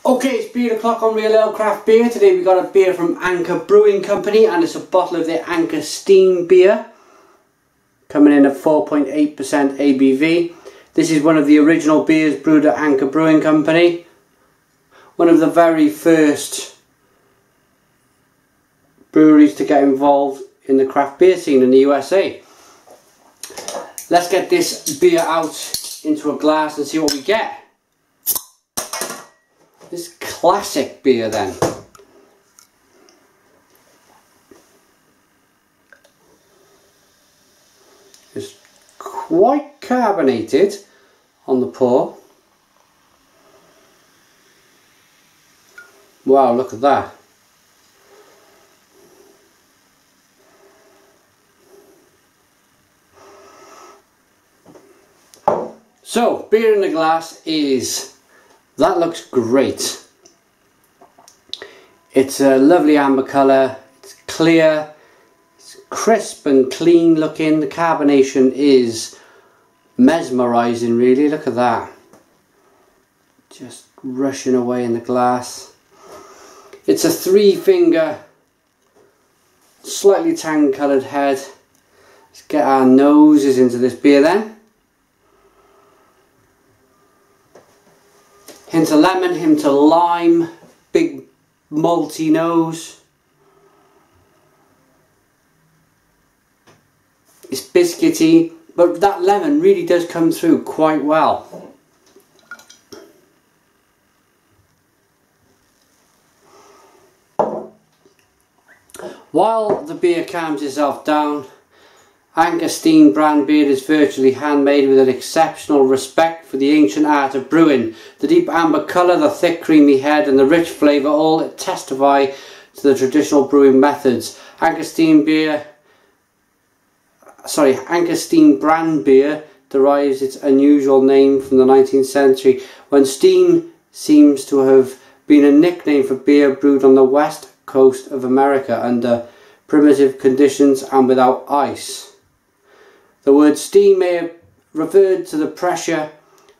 Okay, it's beer o'clock on Real Ale Craft Beer. Today we got a beer from Anchor Brewing Company, and it's a bottle of their Anchor Steam beer, coming in at 4.8% ABV. This is one of the original beers brewed at Anchor Brewing Company. One of the very first breweries to get involved in the craft beer scene in the USA. Let's get this beer out into a glass and see what we get. This classic beer then. It's quite carbonated on the pour. Wow, look at that. So, beer in the glass is... that looks great. It's a lovely amber colour, it's clear, it's crisp and clean looking. The carbonation is mesmerising really, look at that. Just rushing away in the glass. It's a 3-finger, slightly tan coloured head. Let's get our noses into this beer then. Hint of lemon, hint of lime, big malty nose. It's biscuity, but that lemon really does come through quite well. While the beer calms itself down, Anchor Steam brand beer is virtually handmade with an exceptional respect for the ancient art of brewing. The deep amber colour, the thick creamy head and the rich flavour all testify to the traditional brewing methods. Anchor Steam brand beer derives its unusual name from the 19th century, when steam seems to have been a nickname for beer brewed on the west coast of America under primitive conditions and without ice. The word steam may have referred to the pressure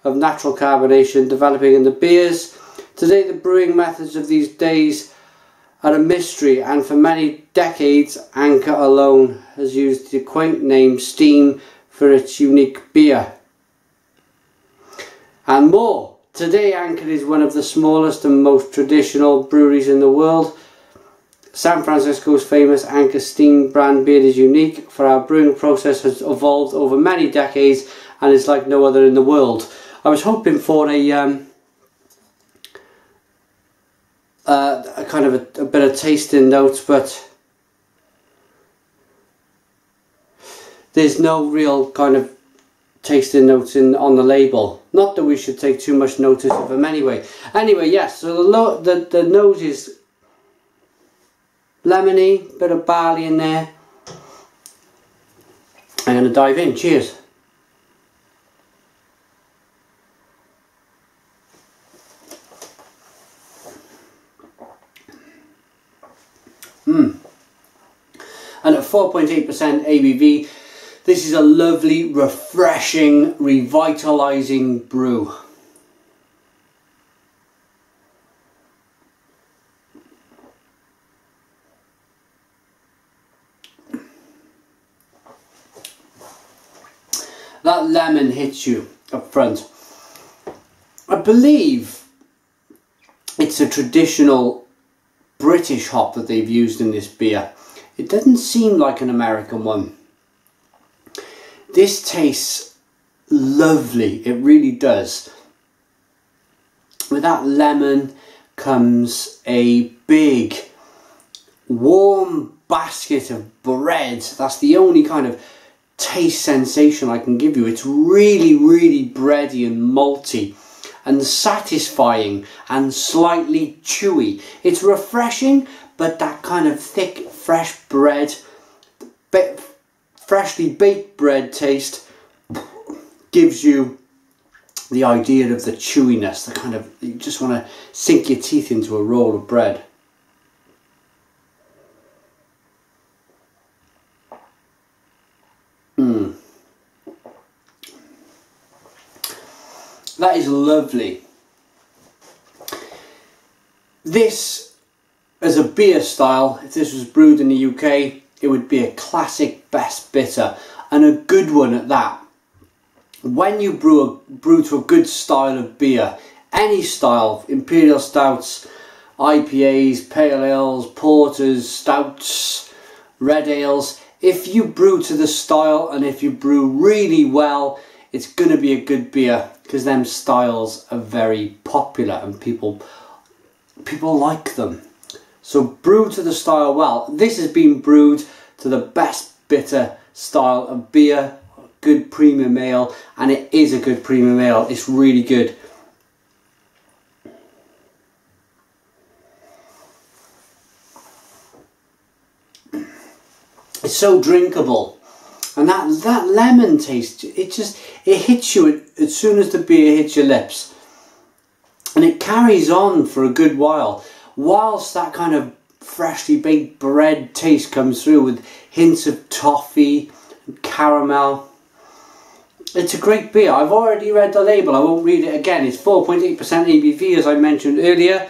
of natural carbonation developing in the beers. Today the brewing methods of these days are a mystery, and for many decades Anchor alone has used the quaint name steam for its unique beer. And more, today Anchor is one of the smallest and most traditional breweries in the world. San Francisco's famous Anchor Steam brand beer is unique, for our brewing process has evolved over many decades and is like no other in the world. I was hoping for a kind of a bit of tasting notes, but there's no real kind of tasting notes on the label. Not that we should take too much notice of them anyway. Anyway, yes, so the nose is lemony, bit of barley in there. I'm going to dive in. Cheers. And at 4.8% ABV, this is a lovely, refreshing, revitalising brew. That lemon hits you up front. I believe it's a traditional British hop that they've used in this beer. It doesn't seem like an American one. This tastes lovely, it really does. With that lemon comes a big warm basket of bread. That's the only kind of taste sensation I can give you. It's really bready and malty and satisfying and slightly chewy. It's refreshing, but that kind of thick fresh bread, freshly baked bread taste gives you the idea of the chewiness, the kind of, you just want to sink your teeth into a roll of bread. That is lovely. This, as a beer style, if this was brewed in the UK, it would be a classic best bitter, and a good one at that. When you brew to a good style of beer, any style, imperial stouts, IPAs, pale ales, porters, stouts, red ales, if you brew to the style and if you brew really well, it's going to be a good beer, because them styles are very popular and people like them. So brew to the style well. This has been brewed to the best bitter style of beer, good premium ale, and it is a good premium ale. It's really good. It's so drinkable, and that lemon taste, it hits you as soon as the beer hits your lips, and it carries on for a good while, whilst that kind of freshly baked bread taste comes through with hints of toffee and caramel. It's a great beer. I've already read the label, I won't read it again. It's 4.8% ABV, as I mentioned earlier.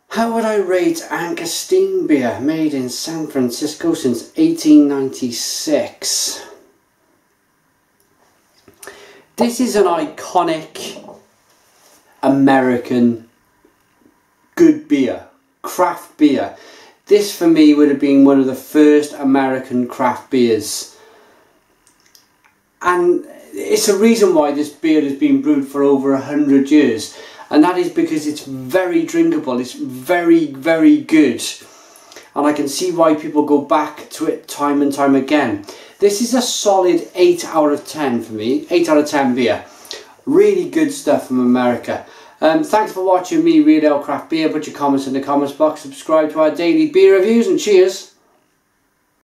How would I rate Angosteen beer, made in San Francisco since 1896? This is an iconic American good beer, craft beer. This for me would have been one of the first American craft beers. And it's a reason why this beer has been brewed for over 100 years. And that is because it's very drinkable, it's very, very good. And I can see why people go back to it time and time again. This is a solid 8 out of 10 for me, 8 out of 10 beer. Really good stuff from America. Thanks for watching me, Real Ale Craft Beer. Put your comments in the comments box, subscribe to our daily beer reviews, and cheers.